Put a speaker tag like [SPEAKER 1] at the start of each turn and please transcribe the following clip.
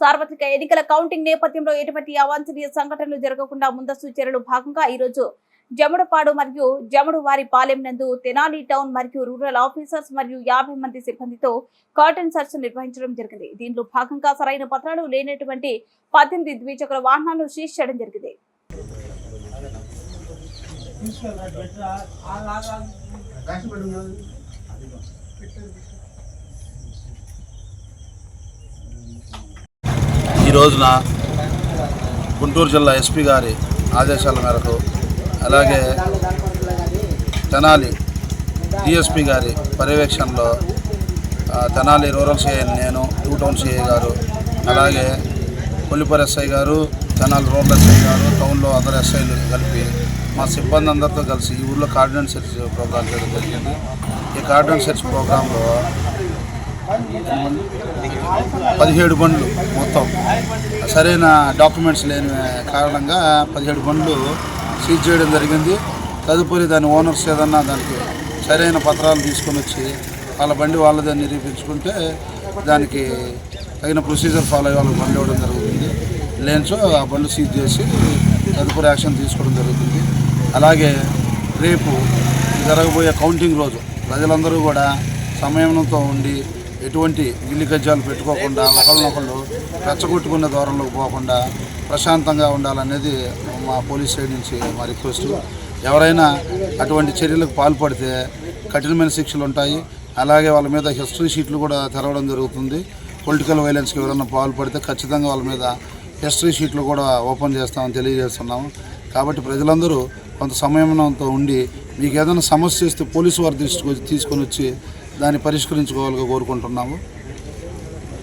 [SPEAKER 1] సార్వత్రిక ఎన్నికల కౌంటింగ్ నేపథ్యంలో ఎటువంటి అవాంఛనీయ సంఘటనలు జరగకుండా ముందస్తు చర్యలు భాగంగా ఈ రోజు జమడుపాడు మరియు జమడువారి పాలెం నందు తెనాలి టౌన్ మరియు రూరల్ ఆఫీసర్స్ మరియు 50 మంది సిబ్బందితో కార్డన్ సెర్చ్ నిర్వహించడం జరిగింది. దీనిలో భాగంగా సరైన పత్రాలు లేనటువంటి 18 ద్విచక్ర వాహనాలను సీజ్ చేయడం జరిగింది.
[SPEAKER 2] ఈ రోజున గుంటూరు జిల్లా ఎస్పీ గారి ఆదేశాల మేరకు అలాగే తెనాలి డిఎస్పీ గారి పర్యవేక్షణలో తెనాలి రూరల్ సిఐ నేను, 2 టౌన్ సిఐ గారు, అలాగే కొల్లిపర్ ఎస్ఐ గారు, తెనాలి రూరల్ ఎస్ఐ గారు, టౌన్లో అదర్ ఎస్ఐలు కలిపి మా సిబ్బంది అందరితో కలిసి ఈ ఊళ్ళో కార్డన్ సెర్చ్ ప్రోగ్రాం చేయడం జరిగింది. ఈ కార్డన్ సెర్చ్ ప్రోగ్రాంలో 17 బండ్లు మొత్తం సరైన డాక్యుమెంట్స్ లేని కారణంగా 17 బండ్లు సీజ్ చేయడం జరిగింది. తదుపరి దాని ఓనర్స్ ఏదన్నా దానికి సరైన పత్రాలు తీసుకొని వచ్చి వాళ్ళ బండి వాళ్ళదే నిరూపించుకుంటే దానికి తగిన ప్రొసీజర్ ఫాలో అయ్యి వాళ్ళకి బండి ఇవ్వడం జరుగుతుంది. లేనిచో ఆ బండ్లు సీజ్ చేసి తదుపరి యాక్షన్ తీసుకోవడం జరుగుతుంది. అలాగే రేపు జరగబోయే కౌంటింగ్ రోజు ప్రజలందరూ కూడా సంయమనంతో ఉండి ఎటువంటి గిల్లి గజ్జాలు పెట్టుకోకుండా ఒకళ్ళనొకళ్ళు రెచ్చగొట్టుకునే దూరంలోకి పోకుండా ప్రశాంతంగా ఉండాలనేది మా పోలీస్ సైడ్ నుంచి మా రిక్వెస్ట్. ఎవరైనా అటువంటి చర్యలకు పాల్పడితే కఠినమైన శిక్షలు ఉంటాయి. అలాగే వాళ్ళ మీద హిస్టరీ షీట్లు కూడా తెరవడం జరుగుతుంది. పొలిటికల్ వైలెన్స్కి ఎవరైనా పాల్పడితే ఖచ్చితంగా వాళ్ళ మీద హిస్టరీ షీట్లు కూడా ఓపెన్ చేస్తామని తెలియజేస్తున్నాము. కాబట్టి ప్రజలందరూ కొంత సంయమనంతో ఉండి మీకు ఏదైనా సమస్య వస్తే పోలీసు వారి దృష్టికి తీసుకొని వచ్చి దాన్ని పరిష్కరించుకోవాలని కోరుకుంటున్నాము.